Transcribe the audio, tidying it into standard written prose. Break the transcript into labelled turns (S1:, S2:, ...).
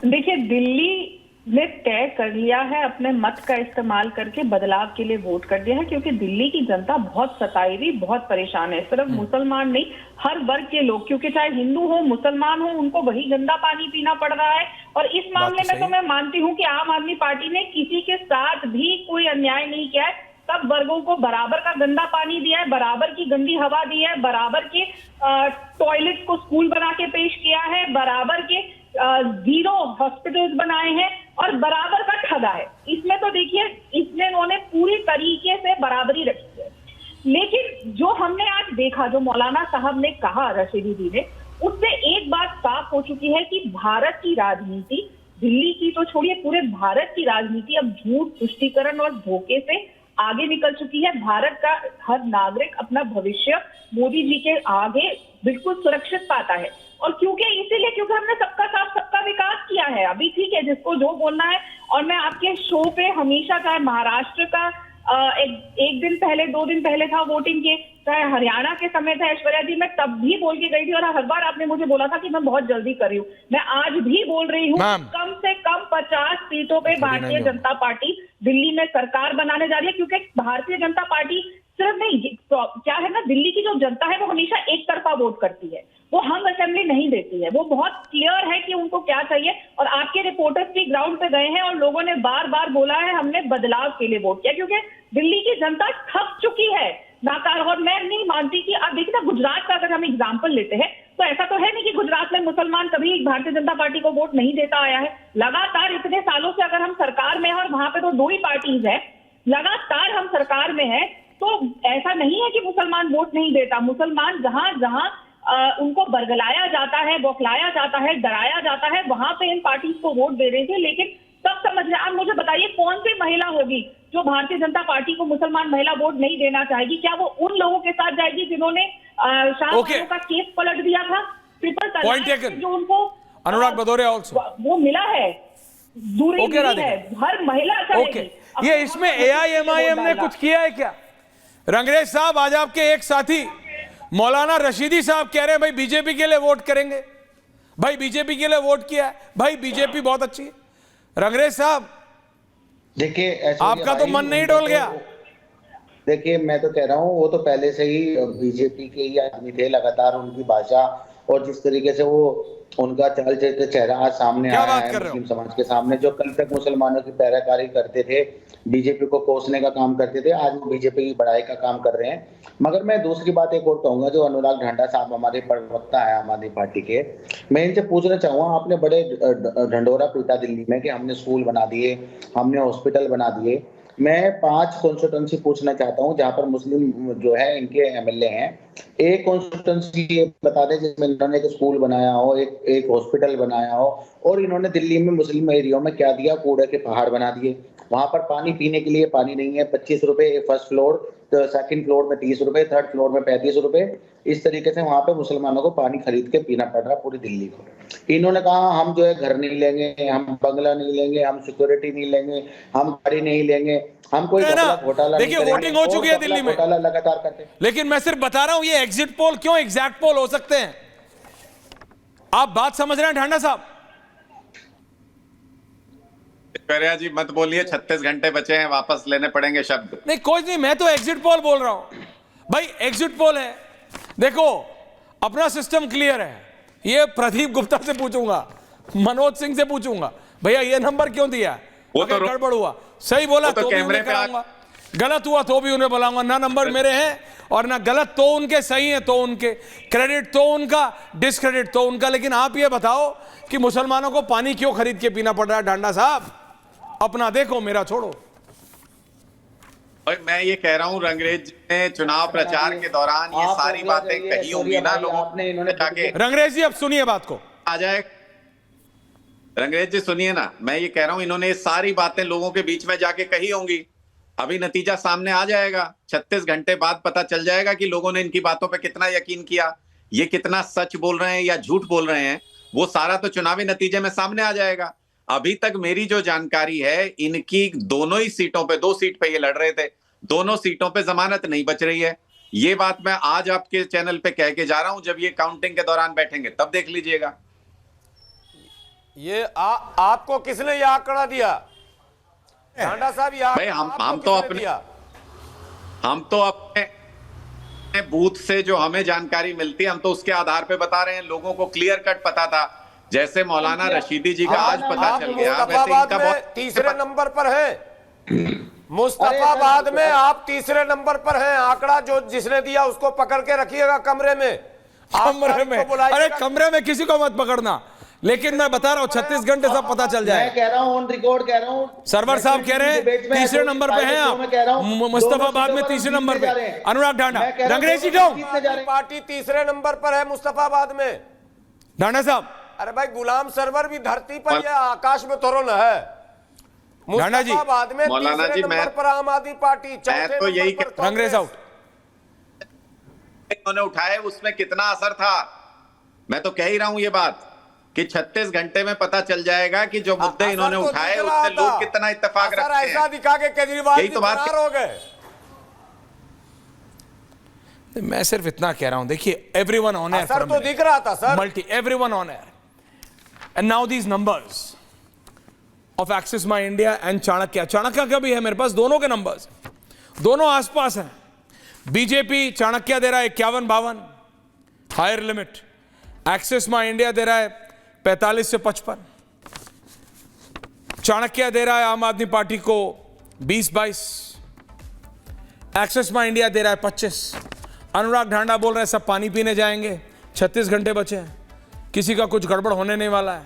S1: देखिए, दिल्ली ने तय कर लिया है, अपने मत का इस्तेमाल करके बदलाव के लिए वोट कर दिया है, क्योंकि दिल्ली की जनता बहुत सताई हुई, बहुत परेशान है। सिर्फ मुसलमान नहीं, हर वर्ग के लोग, क्योंकि चाहे हिंदू हो मुसलमान हो, उनको वही गंदा पानी पीना पड़ रहा है। और इस मामले में तो मैं मानती हूँ कि आम आदमी पार्टी ने किसी के साथ भी कोई अन्याय नहीं किया है। सब वर्गों को बराबर का गंदा पानी दिया है, बराबर की गंदी हवा दी है, बराबर के टॉयलेट को स्कूल बना के पेश किया है, बराबर के 0 हॉस्पिटल्स बनाए हैं और बराबर का ठगा है। इसमें तो देखिए, इसमें उन्होंने पूरी तरीके से बराबरी रखी है। लेकिन जो हमने आज देखा, जो मौलाना साहब ने कहा, रशीदी जी ने, उससे एक बात साफ हो चुकी है कि भारत की राजनीति, दिल्ली की तो छोड़िए, पूरे भारत की राजनीति अब झूठ, तुष्टीकरण और धोखे से आगे निकल चुकी है। भारत का हर नागरिक अपना भविष्य मोदी जी के आगे बिल्कुल सुरक्षित पाता है। और क्योंकि हमने सबका साथ सबका विकास किया है। अभी ठीक है, जिसको जो बोलना है। और मैं आपके शो पे हमेशा, चाहे महाराष्ट्र का एक दिन पहले, 2 दिन पहले था वोटिंग के, चाहे हरियाणा के समय था ऐश्वर्या जी, मैं तब भी बोल के गई थी और हर बार आपने मुझे बोला था कि मैं बहुत जल्दी कर रही हूँ। मैं आज भी बोल रही हूँ, कम से कम 50 सीटों पे भारतीय जनता पार्टी दिल्ली में सरकार बनाने जा रही है। क्योंकि भारतीय जनता पार्टी सिर्फ नहीं, क्या है ना, दिल्ली की जो जनता है वो हमेशा एक तरफा वोट करती है, वो हम असेंबली नहीं देती है। वो बहुत क्लियर है कि उनको क्या चाहिए। और आपके रिपोर्टर्स भी ग्राउंड पे गए हैं और लोगों ने बार बार बोला है, हमने बदलाव के लिए वोट किया, क्योंकि दिल्ली की जनता थक चुकी है नाकार। और मैं नहीं मानती कि आप देखिए ना, गुजरात का अगर हम एग्जाम्पल लेते हैं, तो ऐसा तो है नहीं कि गुजरात में मुसलमान कभी भारतीय जनता पार्टी को वोट नहीं देता आया है। लगातार इतने सालों से अगर हम सरकार में हैं, और वहां पे तो 2 ही पार्टीज है, लगातार हम सरकार में है, तो ऐसा नहीं है कि मुसलमान वोट नहीं देता। मुसलमान जहां जहां उनको बरगलाया जाता है, बौखलाया जाता है, डराया जाता है, वहां पे इन पार्टीज को वोट दे रहे थे। लेकिन सब समझ रहे। आप मुझे बताइए, कौन सी महिला होगी जो भारतीय जनता पार्टी को मुसलमान महिला वोट नहीं देना चाहेगी? क्या वो उन लोगों के साथ जाएगी जिन्होंने शाह का केस पलट दिया था, ट्रिपल तलाक, जो उनको
S2: अनुराग भदौरिया
S1: वो मिला है, दूरी मिली है, हर महिला चाहेगी।
S2: ये इसमें AIMIM ने कुछ किया है क्या? रंगरेज साहब, आज आपके एक साथी मौलाना रशीदी साहब कह रहे हैं भाई बीजेपी के लिए वोट करेंगे, भाई बीजेपी के लिए वोट किया है, भाई बीजेपी बहुत अच्छी है। रंगरेज साहब,
S3: देखिए,
S2: आपका तो मन नहीं डोल गया?
S3: देखिए, मैं तो कह रहा हूँ, वो तो पहले से ही बीजेपी के ही आदमी थे। लगातार उनकी भाषा और जिस तरीके से वो उनका चाल चरित्र, चेहरा आज सामने आया है मुस्लिम समाज के सामने, जो कल तक मुसलमानों की पैराकारी करते थे, बीजेपी को कोसने का काम करते थे, आज वो बीजेपी की बढ़ाई का काम कर रहे हैं। मगर मैं दूसरी बात एक और कहूंगा, जो अनुराग ढांडा साहब हमारे प्रवक्ता है आम आदमी पार्टी के, मैं इनसे पूछना चाहूंगा, आपने बड़े ढंडोरा पीटा दिल्ली में कि हमने स्कूल बना दिए, हमने हॉस्पिटल बना दिए। मैं 5 कॉन्स्टिट्यूंसी पूछना चाहता हूं जहां पर मुस्लिम जो है इनके MLA हैं। एक कॉन्स्टिट्यूंसी ये बता दें जिसमें इन्होंने एक स्कूल बनाया हो, एक हॉस्पिटल बनाया हो, और इन्होंने दिल्ली में मुस्लिम एरिया में क्या दिया? कूड़े के पहाड़ बना दिए। वहां पर पानी पीने के लिए पानी नहीं है। 25 रुपए फर्स्ट फ्लोर, तो सेकंड फ्लोर में 30 रुपए, थर्ड फ्लोर में 35 रुपए। इस तरीके से वहां पे मुसलमानों को पानी खरीद के पीना पड़ रहा है पूरी दिल्ली को। इन्होंने कहा हम जो है घर नहीं लेंगे, हम बंगला नहीं लेंगे, हम सिक्योरिटी नहीं लेंगे, हम गाड़ी नहीं लेंगे, हम कोई घोटाला।
S2: देखिए, वोटिंग हो चुकी है दिल्ली में,
S3: घोटाला लगातार करते हैं।
S2: लेकिन मैं सिर्फ बता रहा हूं, ये एग्जिट पोल क्यों एग्जैक्ट पोल हो सकते हैं? आप बात समझ रहे हैं ढांडा साहब?
S4: जी मत बोलिए, 36 घंटे बचे हैं, वापस लेने पड़ेंगे शब्द।
S2: नहीं, कोई नहीं, मैं तो एग्जिट पोल बोल रहा हूं भाई। एग्जिट पोल है, देखो अपना सिस्टम क्लियर है। ये प्रदीप गुप्ता से पूछूंगा, मनोज सिंह से पूछूंगा, भैया ये नंबर क्यों दिया?
S4: वो तो
S2: गड़बड़ हुआ, सही बोला तो भी
S4: कैमरे पे
S2: कराऊंगा, गलत हुआ तो भी उन्हें बुलाऊंगा। ना नंबर मेरे हैं और ना गलत तो उनके, सही है तो उनके, क्रेडिट तो उनका, डिस्क्रेडिट तो उनका। लेकिन आप ये बताओ कि मुसलमानों को पानी क्यों खरीद के पीना पड़ रहा है? ढांडा साहब, अपना देखो, मेरा छोड़ो।
S4: और मैं ये कह रहा हूँ, रंगरेज ने चुनाव प्रचार के दौरान ये सारी बातें कही होंगी ना लोगों ने, जाके।
S2: रंगरेज जी, अब सुनिए बात को,
S4: आ जाए। रंगरेज जी सुनिए ना, मैं ये कह रहा हूं, इन्होंने सारी बातें लोगों के बीच में जाके कही होंगी। अभी नतीजा सामने आ जाएगा, 36 घंटे बाद पता चल जाएगा कि लोगों ने इनकी बातों पे कितना यकीन किया, ये कितना सच बोल रहे हैं या झूठ बोल रहे हैं। वो सारा तो चुनावी नतीजे में सामने आ जाएगा। अभी तक मेरी जो जानकारी है, इनकी दोनों ही सीटों पे, 2 सीट पे ये लड़ रहे थे, दोनों सीटों पे जमानत नहीं बच रही है। ये बात मैं आज आपके चैनल पे कह के जा रहा हूं, जब ये काउंटिंग के दौरान बैठेंगे तब देख लीजिएगा।
S5: ये आपको किसने ये आंकड़ा दिया? ढांडा साहब, ये
S4: भाई हम तो अपने बूथ से जो हमें जानकारी मिलती है हम तो उसके आधार पे बता रहे हैं। लोगों को क्लियर कट पता था, जैसे मौलाना रशीदी जी का आज पता चल गया, वैसे इनका बहुत
S5: तीसरे नंबर पर है। मुस्तफाबाद में आप तीसरे नंबर पर हैं। आंकड़ा जो जिसने दिया उसको पकड़ के रखिएगा कमरे में।
S2: कमरे में? अरे कमरे में किसी को मत पकड़ना, लेकिन मैं बता रहा हूं 36 घंटे सब पता चल जाए।
S3: मैं कह रहा हूं, ऑन रिकॉर्ड कह रहा हूं,
S2: सरवर साहब कह रहे हैं तीसरे नंबर पे हैं आप। मुस्तफाबाद में तीसरे नंबर पे अनुराग ढांडा। अंग्रेजी
S5: पार्टी तीसरे नंबर पर है मुस्तफाबाद में।
S2: ढांडा साहब,
S5: अरे भाई गुलाम सरवर भी धरती पर या आकाश में थोड़ा न है।
S2: ढांडा जी,
S5: मुस्तफाबाद में
S4: मौलाना जी,
S5: नंबर पर आम आदमी पार्टी,
S4: मैं तो यही
S2: कांग्रेस आउट।
S4: इन्होंने उठाए उसमें कितना असर था। मैं तो कह ही रहा हूं ये बात कि 36 घंटे में पता चल जाएगा कि जो मुद्दे इन्होंने
S5: तो
S4: उठाए उससे लोग कितना इत्तेफाक रखते हैं।
S5: ऐसा दिखा के केजरीवाल
S4: यही तो बात
S5: हो गए।
S2: मैं सिर्फ इतना कह रहा हूं, देखिए एवरीवन ऑन एयर,
S5: असर तो दिख रहा था sir.
S2: Everyone on air, and now these numbers of axis My India and Chanakya का भी है मेरे पास, दोनों के नंबर्स दोनों आसपास हैं। बीजेपी चाणक्य दे रहा है 51-52 हायर लिमिट, एक्सिस माई इंडिया दे रहा है 45 से 55, चाणक्य दे रहा है आम आदमी पार्टी को 20-22, एक्सिस माई इंडिया दे रहा है 25। अनुराग ढांडा बोल रहे हैं सब पानी पीने जाएंगे, 36 घंटे बचे हैं, किसी का कुछ गड़बड़ होने नहीं वाला है।